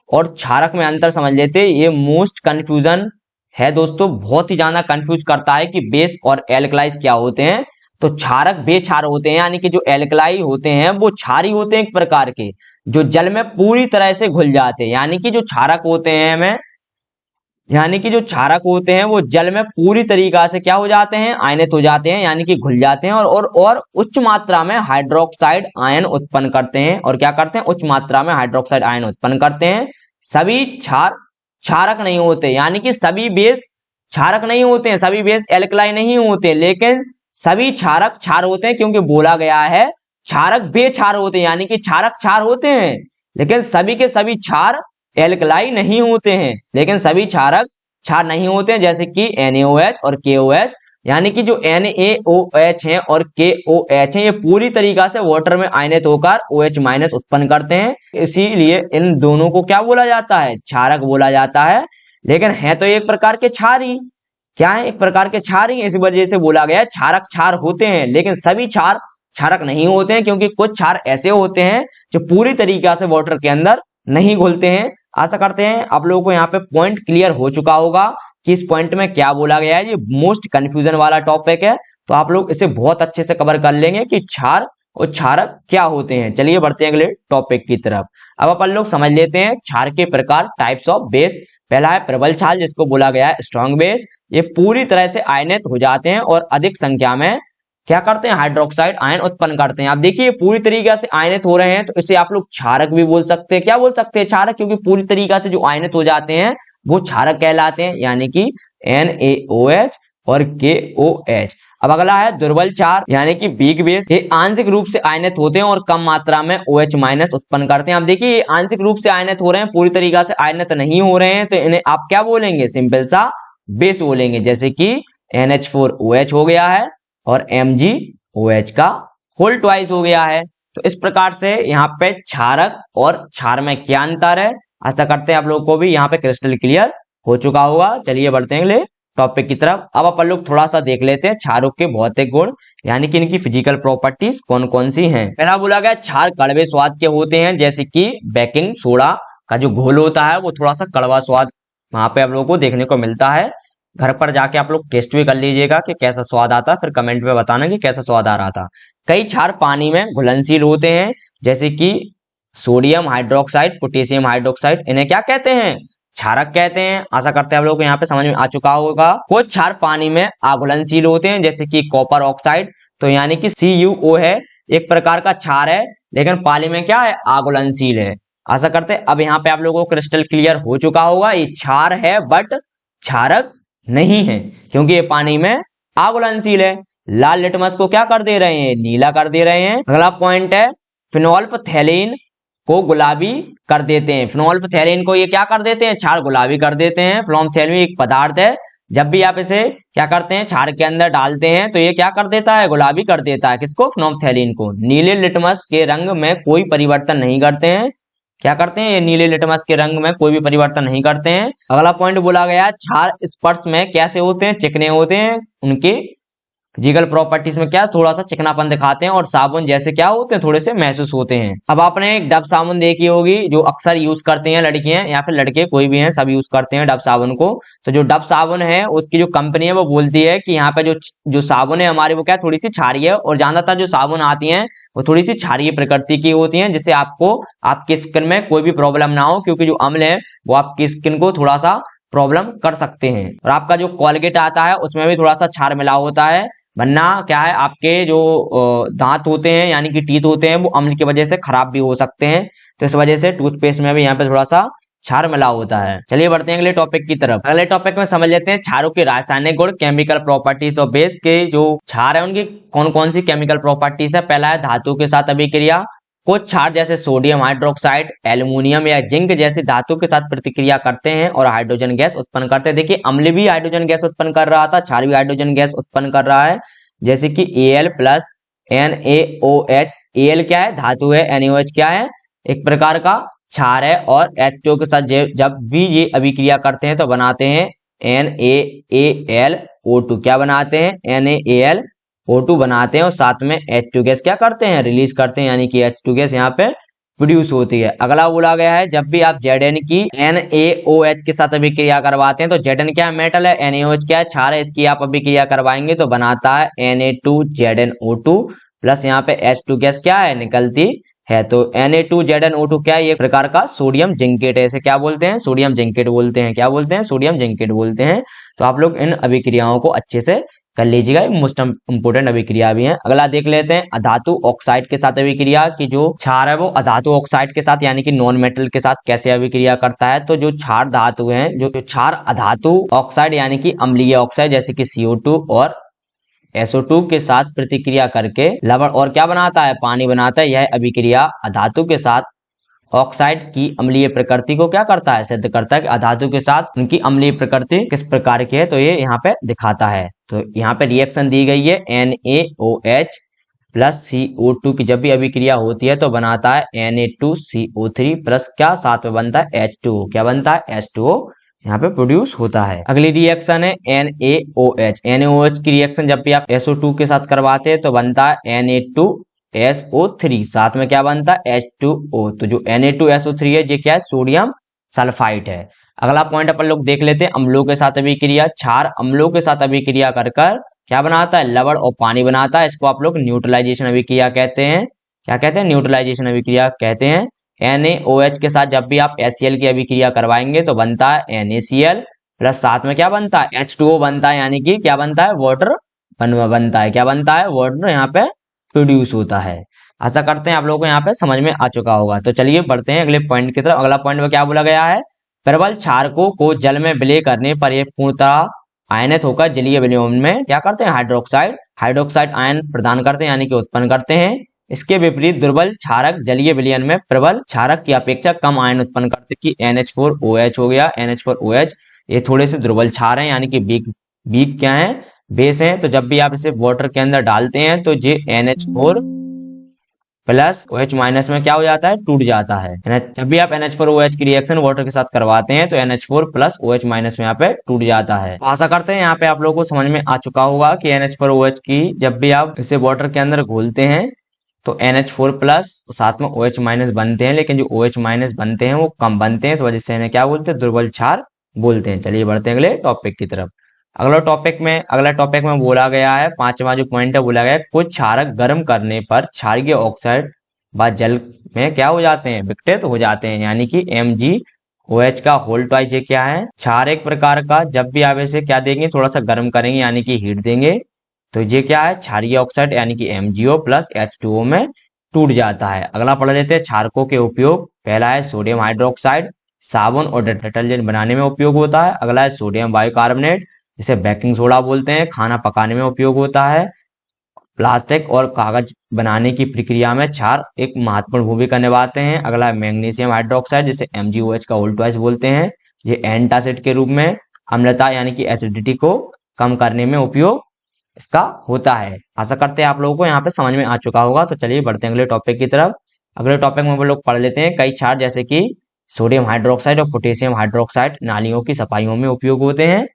और क्षारक में अंतर समझ लेते हैं। ये मोस्ट कंफ्यूजन है दोस्तों, बहुत ही ज्यादा कंफ्यूज करता है कि बेस और एल्कलाइज क्या होते हैं। तो क्षारक बेक्षार होते हैं, यानी कि जो एल्कलाई होते हैं वो क्षारी होते हैं एक प्रकार के, जो जल में पूरी तरह से घुल जाते हैं। यानी कि जो क्षारक होते हैं वो जल में पूरी तरीका से क्या हो जाते हैं, आयनित हो जाते हैं, यानी कि घुल जाते हैं और उच्च मात्रा में हाइड्रोक्साइड आयन उत्पन्न करते हैं। और क्या करते हैं, उच्च मात्रा में हाइड्रोक्साइड आयन उत्पन्न करते हैं। सभी क्षार क्षारक नहीं होते, यानी कि सभी बेस क्षारक नहीं होते हैं, सभी बेस एल्कलाई नहीं होते, लेकिन सभी क्षारक क्षार होते हैं, क्योंकि बोला गया है क्षारक बेक्षार होते हैं, यानी कि क्षारक क्षार होते हैं लेकिन सभी के सभी क्षार एल्कलाई नहीं होते हैं, लेकिन सभी क्षारक क्षार नहीं होते हैं। जैसे कि NaOH और KOH, यानी कि जो NaOH है और KOH है ये पूरी तरीका से वाटर में आयनित होकर OH- उत्पन्न करते हैं, इसीलिए इन दोनों को क्या बोला जाता है, क्षारक बोला जाता है। लेकिन है तो एक प्रकार के क्षार ही, क्या है, एक प्रकार के क्षार ही, इस वजह से बोला गया है क्षारक क्षार होते हैं, लेकिन सभी क्षार क्षारक नहीं होते हैं, क्योंकि कुछ क्षार ऐसे होते हैं जो पूरी तरीके से वाटर के अंदर नहीं घुलते हैं। आशा करते हैं आप लोगों को यहाँ पे पॉइंट क्लियर हो चुका होगा कि इस पॉइंट में क्या बोला गया है। ये मोस्ट कंफ्यूजन वाला टॉपिक है, तो आप लोग इसे बहुत अच्छे से कवर कर लेंगे कि क्षार और क्षारक क्या होते हैं। चलिए बढ़ते हैं अगले टॉपिक की तरफ। अब अपन लोग समझ लेते हैं क्षार के प्रकार, टाइप्स ऑफ बेस। पहला है प्रबल क्षार, जिसको बोला गया है स्ट्रॉन्ग बेस। ये पूरी तरह से आयनित हो जाते हैं और अधिक संख्या में क्या करते हैं, हाइड्रोक्साइड आयन उत्पन्न करते हैं। आप देखिए पूरी तरीके से आयनित हो रहे हैं, तो इसे आप लोग क्षारक भी बोल सकते हैं। क्या बोल सकते हैं, क्षारक, क्योंकि पूरी तरीके से जो आयनित हो जाते हैं वो क्षारक कहलाते हैं, यानी कि NaOH और KOH। अब अगला है दुर्बल क्षार यानी कि वीक बेस। ये आंशिक रूप से आयनित होते हैं और कम मात्रा में OH- उत्पन्न करते हैं। आप देखिए आंशिक रूप से आयनित हो रहे हैं, पूरी तरीके से आयनित नहीं हो रहे हैं, तो इन्हें आप क्या बोलेंगे, सिंपल सा बेस बोलेंगे। जैसे कि NH4OH हो गया है और MgOH का होल ट्वाइस हो गया है। तो इस प्रकार से यहाँ पे क्षारक और क्षार में क्या अंतर है, आशा करते हैं आप लोगों को भी यहाँ पे क्रिस्टल क्लियर हो चुका होगा। चलिए बढ़ते हैं अगले टॉपिक की तरफ। अब अपन लोग थोड़ा सा देख लेते हैं क्षारों के भौतिक गुण, यानी कि इनकी फिजिकल प्रॉपर्टीज कौन कौन सी हैं। पहला बोला गया क्षार कड़वे स्वाद के होते हैं, जैसे कि बेकिंग सोडा का जो घोल होता है वो थोड़ा सा कड़वा स्वाद वहां पे आप लोगों को देखने को मिलता है। घर पर जाके आप लोग टेस्ट भी कर लीजिएगा कि कैसा स्वाद आता है, फिर कमेंट में बताना कि कैसा स्वाद आ रहा था। कई क्षार पानी में घुलनशील होते हैं, जैसे कि सोडियम हाइड्रोक्साइड, पोटेशियम हाइड्रोक्साइड, इन्हें क्या कहते हैं, क्षारक कहते हैं। आशा करते हैं आप लोगों को यहाँ पे समझ में आ चुका होगा। कुछ क्षार पानी में अघुलनशील होते हैं, जैसे कि कॉपर ऑक्साइड, तो यानी कि CuO है, एक प्रकार का क्षार है, लेकिन पानी में क्या है, अघुलनशील है। आशा करते हैं अब यहाँ पे आप लोगों को क्रिस्टल क्लियर हो चुका होगा, ये क्षार है बट क्षारक नहीं है, क्योंकि ये पानी में अघुलनशील है। लाल लिटमस को क्या कर दे रहे हैं, नीला कर दे रहे हैं। अगला पॉइंट है फिनोल्फथैलीन को गुलाबी कर देते हैं। फिनोल्फथैलीन को ये क्या कर देते हैं, क्षार गुलाबी कर देते हैं। फिनोल्फथैलीन एक पदार्थ है, जब भी आप इसे क्या करते हैं, क्षार के अंदर डालते हैं तो ये क्या कर देता है, गुलाबी कर देता है। किसको, फिनोल्फथैलीन को। नीले लिटमस के रंग में कोई परिवर्तन नहीं करते हैं। क्या करते हैं, ये नीले लिटमस के रंग में कोई भी परिवर्तन नहीं करते हैं। अगला पॉइंट बोला गया, क्षार स्पर्श में कैसे होते हैं, चिकने होते हैं। उनके फिजिकल प्रॉपर्टीज में क्या, थोड़ा सा चिकनापन दिखाते हैं, और साबुन जैसे क्या होते हैं, थोड़े से महसूस होते हैं। अब आपने एक डब साबुन देखी होगी जो अक्सर यूज करते हैं लड़कियां या फिर लड़के, कोई भी हैं, सब यूज करते हैं डब साबुन को। तो जो डब साबुन है उसकी जो कंपनी है वो बोलती है कि यहाँ पे जो साबुन है हमारी वो क्या, थोड़ी सी क्षारीय है, और ज्यादातर जो साबुन आती है वो थोड़ी सी क्षारीय प्रकृति की होती है, जिससे आपको आपकी स्किन में कोई भी प्रॉब्लम ना हो, क्योंकि जो अम्ल है वो आपकी स्किन को थोड़ा सा प्रॉब्लम कर सकते हैं। और आपका जो कोलगेट आता है उसमें भी थोड़ा सा क्षार मिला होता है, वरना क्या है, आपके जो दांत होते हैं यानी कि टीथ होते हैं वो अम्ल की वजह से खराब भी हो सकते हैं। तो इस वजह से टूथपेस्ट में भी यहाँ पे थोड़ा सा क्षार मिला होता है। चलिए बढ़ते हैं अगले टॉपिक की तरफ। अगले टॉपिक में समझ लेते हैं क्षारों के रासायनिक गुण, केमिकल प्रॉपर्टीज और बेस के जो क्षार है उनकी कौन कौन सी केमिकल प्रॉपर्टीज है। पहला है धातु के साथ अभिक्रिया। कुछ क्षार जैसे सोडियम हाइड्रोक्साइड, एल्यूमिनियम या जिंक जैसी धातु के साथ प्रतिक्रिया करते हैं और हाइड्रोजन गैस उत्पन्न करते हैं। देखिए अम्ल भी हाइड्रोजन गैस उत्पन्न कर रहा था, क्षार भी हाइड्रोजन गैस उत्पन्न कर रहा है, जैसे कि Al प्लस NaOH। Al क्या है, धातु है, NaOH क्या है, एक प्रकार का क्षार है, और H2O के साथ जब भी ये अभिक्रिया करते हैं तो बनाते हैं NaAlO2। क्या बनाते हैं, NaAlO2 बनाते हैं, और साथ में H2 गैस क्या करते हैं, रिलीज करते हैं, यानी कि H2 गैस यहाँ पे प्रोड्यूस होती है। अगला बोला गया है, जब भी आप Zn की NaOH के साथ अभिक्रिया करवाते हैं तो Zn क्या है, मेटल है, NaOH क्या है, क्षार है, इसकी आप अभिक्रिया करवाएंगे तो बनाता है Na2ZnO2 प्लस यहाँ पे H2 गैस क्या है, निकलती है। तो Na2ZnO2 क्या है, ये प्रकार का सोडियम जिंकेट है, इसे क्या बोलते हैं, सोडियम जिंकेट बोलते हैं। क्या बोलते हैं, सोडियम जिंकेट बोलते हैं। तो आप लोग इन अभिक्रियाओं को अच्छे से कर लीजिएगा, मोस्ट इंपोर्टेंट अभिक्रिया भी है। अगला देख लेते हैं अधातु ऑक्साइड के साथ अभिक्रिया की जो क्षार है वो अधातु ऑक्साइड के साथ यानी कि नॉन मेटल के साथ कैसे अभिक्रिया करता है। तो जो क्षार धातु है, जो क्षार अधातु ऑक्साइड यानी कि अम्लीय ऑक्साइड जैसे कि CO2 और SO2 के साथ प्रतिक्रिया करके लवण और क्या बनाता है, पानी बनाता है। यह अभिक्रिया अधातु के साथ ऑक्साइड की अम्लीय प्रकृति को क्या करता है, सिद्ध करता है कि अधातु के साथ उनकी अम्लीय प्रकृति किस प्रकार की है, तो ये यहाँ पे दिखाता है। तो यहाँ पे रिएक्शन दी गई है NaOH प्लस CO2 की जब भी अभिक्रिया होती है तो बनाता है Na2CO3 प्लस क्या, साथ में बनता है H2O। क्या बनता है, H2O यहाँ पे प्रोड्यूस होता है। अगली रिएक्शन है NaOH। NaOH की रिएक्शन जब भी आप SO2 के साथ करवाते हैं तो बनता है Na2SO3, साथ में क्या बनता है H2O। तो जो Na2SO3 है ये क्या है, सोडियम सल्फाइड है। अगला पॉइंट अपन लोग देख लेते हैं अम्लों के साथ अभिक्रिया। क्षार अम्लों के साथ अभिक्रिया कर क्या बनाता है, लवण और पानी बनाता है। इसको आप लोग न्यूट्रलाइजेशन अभिक्रिया कहते हैं। क्या कहते हैं, न्यूट्रलाइजेशन अभिक्रिया कहते हैं। NaOH के साथ जब भी आप HCl की अभिक्रिया करवाएंगे तो बनता है NaCl प्लस साथ में क्या बनता है H2O बनता है, यानी कि क्या बनता है, वाटर बनता है। क्या बनता है, वाटर यहाँ पे प्रोड्यूस होता है। आशा करते हैं आप लोगों को यहाँ पे समझ में आ चुका होगा। तो चलिए बढ़ते हैं अगले पॉइंट की तरफ। अगला पॉइंट में क्या बोला गया है, प्रबल क्षारकों को जल में विलय करने पर यह पूर्णतः आयनित होकर जलीय विलयन में क्या करते हैं, हाइड्रोक्साइड आयन प्रदान करते हैं, यानी कि उत्पन्न करते हैं। इसके विपरीत दुर्बल क्षारक जलीय विलयन में प्रबल क्षारक की अपेक्षा कम आयन उत्पन्न करते हैं। कि NH4OH हो गया, NH4OH ये थोड़े से दुर्बल क्षार हैं, यानी कि वीक क्या है, बेस है। तो जब भी आप इसे वाटर के अंदर डालते हैं तो ये NH4 प्लस OH माइनस में क्या हो जाता है, टूट जाता है। जब भी आप NH4OH की रिएक्शन वाटर के साथ करवाते हैं तो NH4 प्लस OH माइनस में यहाँ पे टूट जाता है। तो आशा करते हैं यहाँ पे आप लोगों को समझ में आ चुका होगा कि NH4OH की जब भी आप इसे वाटर के अंदर घोलते हैं तो NH4 प्लस साथ में OH माइनस बनते हैं, लेकिन जो OH माइनस बनते हैं वो कम बनते हैं, इस वजह से इन्हें क्या बोलते हैं, दुर्बल क्षार बोलते हैं। चलिए बढ़ते हैं अगले टॉपिक की तरफ। अगला टॉपिक में बोला गया है, पांचवा जो पॉइंट है बोला गया है, कुछ क्षारक गर्म करने पर क्षारीय ऑक्साइड व जल में क्या हो जाते हैं, विघटित हो जाते हैं, यानी कि MgOH का होल ट्वाइस ये क्या है, क्षार एक प्रकार का। जब भी आप इसे क्या देंगे, थोड़ा सा गर्म करेंगे यानी कि हीट देंगे तो ये क्या है, क्षारीय ऑक्साइड यानी कि MgO प्लस H2O में टूट जाता है। अगला पढ़ लेते हैं क्षारकों के उपयोग। पहला है सोडियम हाइड्रोक्साइड, साबुन और डिटर्जेंट बनाने में उपयोग होता है। अगला है सोडियम बाइकार्बोनेट, जिसे बेकिंग सोडा बोलते हैं, खाना पकाने में उपयोग होता है। प्लास्टिक और कागज बनाने की प्रक्रिया में क्षार एक महत्वपूर्ण भूमिका निभाते हैं। अगला है मैग्नीशियम हाइड्रोक्साइड, जिसे MgOH का होल ट्वाइस बोलते हैं। ये एंटासिड के रूप में अम्लता यानी कि एसिडिटी को कम करने में उपयोग इसका होता है। आशा करते हैं आप लोगों को यहाँ पे समझ में आ चुका होगा। तो चलिए बढ़ते हैं अगले टॉपिक की तरफ। अगले टॉपिक में हम लोग पढ़ लेते हैं कई क्षार, जैसे कि सोडियम हाइड्रोक्साइड और पोटेशियम हाइड्रोक्साइड नालियों की सफाइयों में उपयोग होते हैं।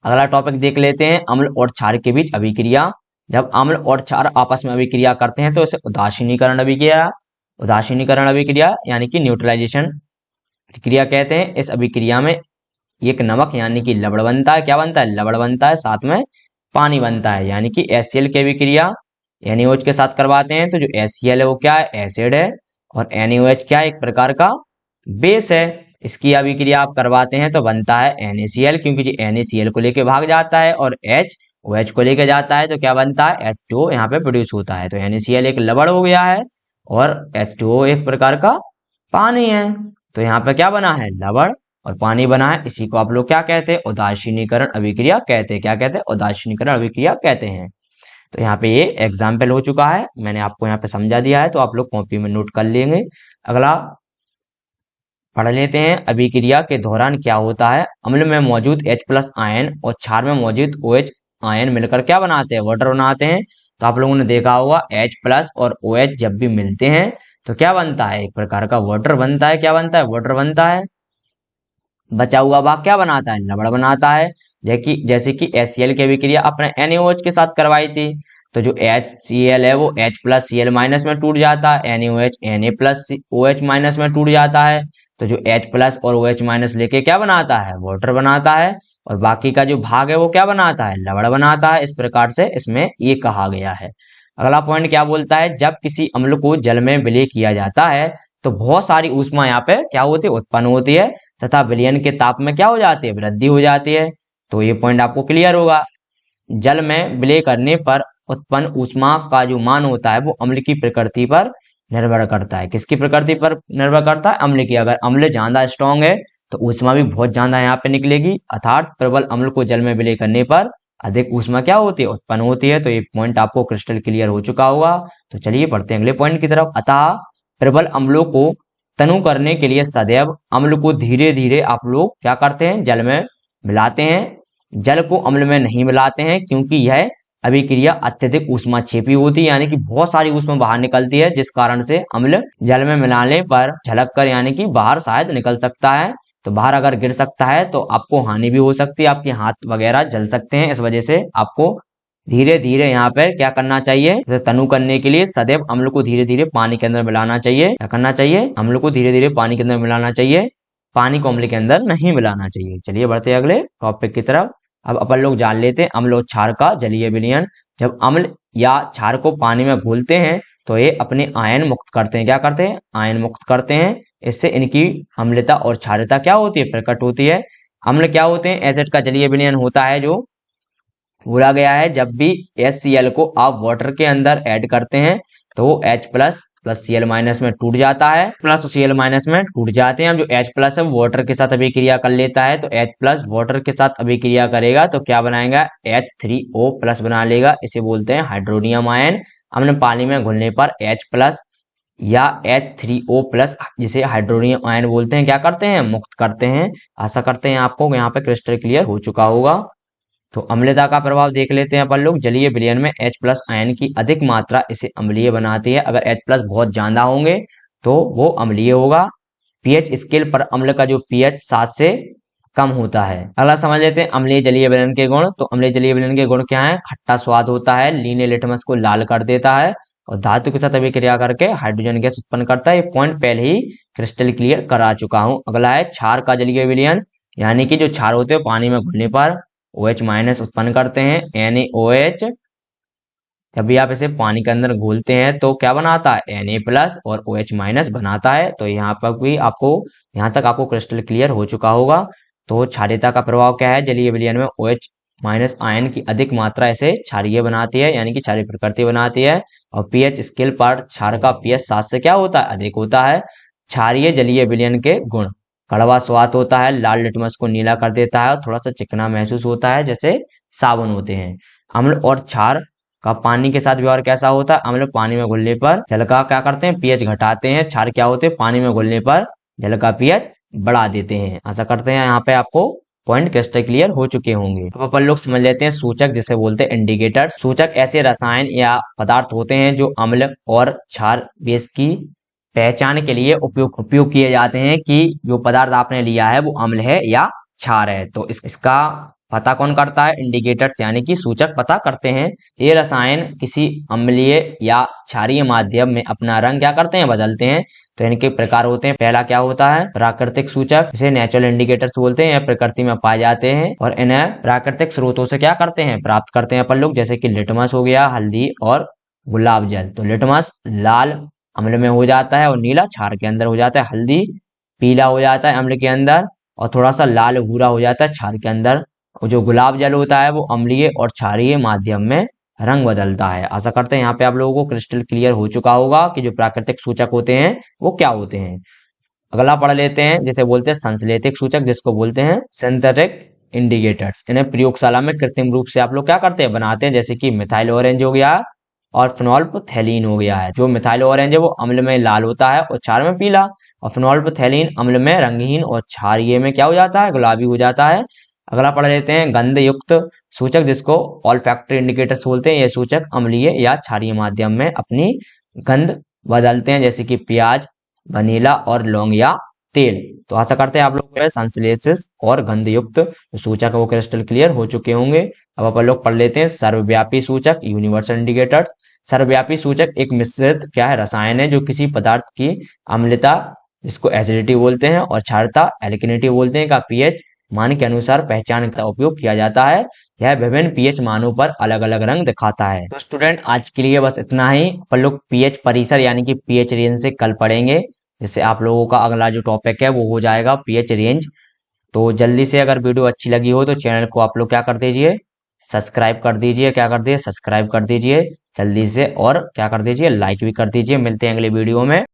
अगला टॉपिक देख लेते हैं अम्ल और क्षार के बीच अभिक्रिया। जब अम्ल और क्षार आपस में अभिक्रिया करते हैं तो इसे उदासीनीकरण अभिक्रिया यानी कि न्यूट्रलाइजेशन प्रक्रिया कहते हैं। इस अभिक्रिया में एक नमक यानी कि लवण बनता है। क्या बनता है, लवण बनता है, साथ में पानी बनता है, यानी कि HCl की अभिक्रिया NaOH के साथ करवाते हैं तो जो HCl है वो क्या है, एसिड है, और NaOH क्या है, एक प्रकार का बेस है। इसकी अभिक्रिया आप करवाते हैं तो बनता है NaCl, क्योंकि जी NaCl को लेके भाग जाता है और OH को लेके जाता है तो क्या बनता है, H2O यहाँ पे प्रोड्यूस होता है। तो NaCl एक लवण हो गया है और H2O एक प्रकार का पानी है। तो यहाँ पे क्या बना है, लवण और पानी बना है। इसी को आप लोग क्या कहते हैं, उदासीनीकरण अभिक्रिया कहते हैं। क्या कहते हैं, उदासीनीकरण अभिक्रिया कहते हैं। तो यहाँ पे ये एग्जाम्पल हो चुका है, मैंने आपको यहाँ पे समझा दिया है, तो आप लोग कॉपी में नोट कर लेंगे। अगला पढ़ लेते हैं अभिक्रिया के दौरान क्या होता है। अम्ल में मौजूद H+ आयन और क्षार में मौजूद OH आयन मिलकर क्या बनाते हैं, वाटर बनाते हैं। तो आप लोगों ने देखा होगा H+ और OH जब भी मिलते हैं तो क्या बनता है, एक प्रकार का वाटर बनता है। क्या बनता है, वाटर बनता है। बचा हुआ भाग क्या बनाता है, लवण बनाता है। जैसे कि HCl की अभिक्रिया अपने NaOH के साथ करवाई थी तो जो HCl है वो H+Cl माइनस में टूट जाता है, NaOH Na+OH माइनस में टूट जाता है। तो जो H+ और OH माइनस लेके क्या बनाता है, वाटर बनाता है, और बाकी का जो भाग है वो क्या बनाता है, लवण बनाता है। इस प्रकार से इसमें ये कहा गया है। अगला पॉइंट क्या बोलता है, जब किसी अम्ल को जल में विलय किया जाता है तो बहुत सारी ऊष्मा यहाँ पे क्या होती है, उत्पन्न होती है, तथा विलयन के ताप में क्या हो जाती है, वृद्धि हो जाती है। तो ये पॉइंट आपको क्लियर होगा। जल में विलय करने पर उत्पन्न ऊष्मा का जो मान होता है वो अम्ल की प्रकृति पर निर्भर करता है। किसकी प्रकृति पर निर्भर करता है, अम्ल की। अगर अम्ल ज्यादा स्ट्रॉन्ग है तो ऊष्मा भी बहुत ज्यादा यहाँ पे निकलेगी, अर्थात प्रबल अम्ल को जल में विलय करने पर अधिक ऊष्मा क्या होती है, उत्पन्न होती है। तो ये पॉइंट आपको क्रिस्टल क्लियर हो चुका होगा। तो चलिए पढ़ते हैं अगले पॉइंट की तरफ। अतः प्रबल अम्लों को तनु करने के लिए सदैव अम्ल को धीरे धीरे आप लोग क्या करते हैं, जल में मिलाते हैं। जल को अम्ल में नहीं मिलाते हैं क्योंकि यह अभिक्रिया अत्यधिक ऊष्मा छेपी होती है, यानी कि बहुत सारी ऊष्मा बाहर निकलती है, जिस कारण से अम्ल जल में मिलाने पर झलक कर यानी कि बाहर शायद निकल सकता है। तो बाहर अगर गिर सकता है तो आपको हानि भी हो सकती है, आपके हाथ वगैरह जल सकते हैं। इस वजह से आपको धीरे धीरे यहाँ पे क्या करना चाहिए, जैसे तनु करने के लिए सदैव अम्ल को धीरे धीरे पानी के अंदर मिलाना चाहिए। क्या करना चाहिए, अम्ल को धीरे धीरे पानी के अंदर मिलाना चाहिए, पानी को अम्ल के अंदर नहीं मिलाना चाहिए। चलिए बढ़ते हैं अगले टॉपिक की तरफ। अब अपन लोग जान लेते हैं अम्ल और क्षार का जलीय विलयन। जब अम्ल या क्षार को पानी में घोलते हैं तो ये अपने आयन मुक्त करते हैं। क्या करते हैं, आयन मुक्त करते हैं। इससे इनकी अम्लता और क्षारता क्या होती है, प्रकट होती है। अम्ल क्या होते हैं, एसिड का जलीय विलयन होता है जो बोला गया है जब भी HCl को आप वाटर के अंदर ऐड करते हैं तो वो H plus plus Cl minus में टूट जाता है, प्लस Cl माइनस में टूट जाते हैं। अब जो H प्लस है वो वाटर के साथ अभिक्रिया कर लेता है, तो H प्लस वाटर के साथ अभिक्रिया करेगा तो क्या बनाएगा, H3O प्लस बना लेगा। इसे बोलते हैं हाइड्रोनियम आयन। हमने पानी में घुलने पर H प्लस या H3O प्लस जिसे हाइड्रोनियम आयन बोलते हैं क्या करते हैं, मुक्त करते हैं। आशा करते हैं आपको यहाँ पे क्रिस्टल क्लियर हो चुका होगा। तो अम्लता का प्रभाव देख लेते हैं अपन लोग। जलीय विलयन में H प्लस आयन की अधिक मात्रा इसे अम्लीय बनाती है। अगर H प्लस बहुत ज्यादा होंगे तो वो अम्लीय होगा। पीएच स्केल पर अम्ल का जो पीएच 7 से कम होता है। अगला समझ लेते हैं अम्लीय जलीय विलयन के गुण। तो अम्लीय जलीय विलयन के गुण क्या है, खट्टा स्वाद होता है, लीने लिटमस को लाल कर देता है और धातु के साथ अभिक्रिया करके हाइड्रोजन गैस उत्पन्न करता है। ये पॉइंट पहले ही क्रिस्टल क्लियर करा चुका हूं। अगला है क्षार का जलीय विलयन, यानी कि जो क्षार होते हैं पानी में घुलने पर OH माइनस उत्पन्न करते हैं, NaOH। जब भी आप इसे पानी के अंदर घोलते हैं तो क्या बनाता है, Na प्लस और OH माइनस बनाता है। तो यहाँ पर भी आपको, यहाँ तक आपको क्रिस्टल क्लियर हो चुका होगा। तो क्षारीयता का प्रभाव क्या है, जलीय विलयन में OH माइनस आयन की अधिक मात्रा इसे क्षारीय बनाती है, यानी कि क्षारीय प्रकृति बनाती है। और पीएच स्केल पर क्षार का पीएच 7 से क्या होता है, अधिक होता है। क्षारीय जलीय विलयन के गुण, कड़वा स्वाद होता है, लाल लिटमस को नीला कर देता है और थोड़ा सा चिकना महसूस होता है जैसे साबुन होते हैं। अम्ल और क्षार का पानी के साथ व्यवहार कैसा होता है, अम्ल पानी में घुलने पर जल का क्या करते हैं, पीएच घटाते हैं। क्षार क्या होते हैं, पानी में घुलने पर जल का पीएच बढ़ा देते हैं। आशा करते हैं यहाँ पे आपको पॉइंट क्रिस्टल क्लियर हो चुके होंगे। अब अपन लोग समझ लेते हैं सूचक, जिसे बोलते हैं इंडिकेटर। सूचक ऐसे रसायन या पदार्थ होते हैं जो अम्ल और क्षार बेस की पहचान के लिए उपयोग किए जाते हैं कि जो पदार्थ आपने लिया है वो अम्ल है या क्षार है। तो इसका पता कौन करता है, इंडिकेटर्स यानी कि सूचक पता करते हैं। ये रसायन किसी अम्लीय या क्षारीय माध्यम में अपना रंग क्या करते हैं, बदलते हैं। तो इनके प्रकार होते हैं। पहला क्या होता है, प्राकृतिक सूचक, जिसे नेचुरल इंडिकेटर्स बोलते हैं। यह प्रकृति में पाए जाते हैं और इन्हें प्राकृतिक स्रोतों से क्या करते हैं, प्राप्त करते हैं अपन लोग, जैसे कि लिटमस हो गया, हल्दी और गुलाब जल। तो लिटमस लाल अम्ल में हो जाता है और नीला क्षार के अंदर हो जाता है। हल्दी पीला हो जाता है अम्ल के अंदर और थोड़ा सा लाल भूरा हो जाता है क्षार के अंदर। और जो गुलाब जल होता है वो अम्लीय और क्षारीय माध्यम में रंग बदलता है। आशा करते हैं यहाँ पे आप लोगों को क्रिस्टल क्लियर हो चुका होगा कि जो प्राकृतिक सूचक होते हैं वो क्या होते हैं। अगला पढ़ लेते हैं, जिसे बोलते हैं संश्लेषित सूचक, जिसको बोलते हैं सिंथेटिक इंडिकेटर्स। इन्हें प्रयोगशाला में कृत्रिम रूप से आप लोग क्या करते हैं, बनाते हैं। जैसे कि मिथाइल ऑरेंज हो गया और फिनोल्फथैलीन हो गया है। जो मिथाइल ऑरेंज है वो अम्ल में लाल होता है और क्षार में पीला, और फिनोल्फथैलीन अम्ल में रंगहीन और क्षारीय में क्या हो जाता है, गुलाबी हो जाता है। अगला पढ़ लेते हैं गंध युक्त सूचक, जिसको ऑल्फैक्टरी इंडिकेटर्स बोलते हैं। ये सूचक अम्लीय या क्षारीय माध्यम में अपनी गंध बदलते हैं, जैसे कि प्याज, वनीला और लौंग या तेल। तो आशा करते हैं आप लोग संश्लेषित और गंध युक्त सूचक वो क्रिस्टल क्लियर हो चुके होंगे। अब अपन लोग पढ़ लेते हैं सर्वव्यापी सूचक, यूनिवर्सल इंडिकेटर। सर्वव्यापी सूचक एक मिश्रित क्या है, रसायन है जो किसी पदार्थ की अम्लता, जिसको एसिडिटी बोलते हैं, और क्षारता, एल्किनिटी बोलते हैं, का पीएच मान के अनुसार पहचान का उपयोग किया जाता है। यह विभिन्न पीएच मानों पर अलग अलग रंग दिखाता है। तो स्टूडेंट आज के लिए बस इतना ही। अपन लोग पीएच परिसर यानी कि पीएच रेंज से कल पढ़ेंगे, जिससे आप लोगों का अगला जो टॉपिक है वो हो जाएगा पीएच रेंज। तो जल्दी से अगर वीडियो अच्छी लगी हो तो चैनल को आप लोग क्या कर दीजिए, सब्सक्राइब कर दीजिए। क्या कर दीजिए, सब्सक्राइब कर दीजिए जल्दी से, और क्या कर दीजिए, लाइक भी कर दीजिए। मिलते हैं अगले वीडियो में।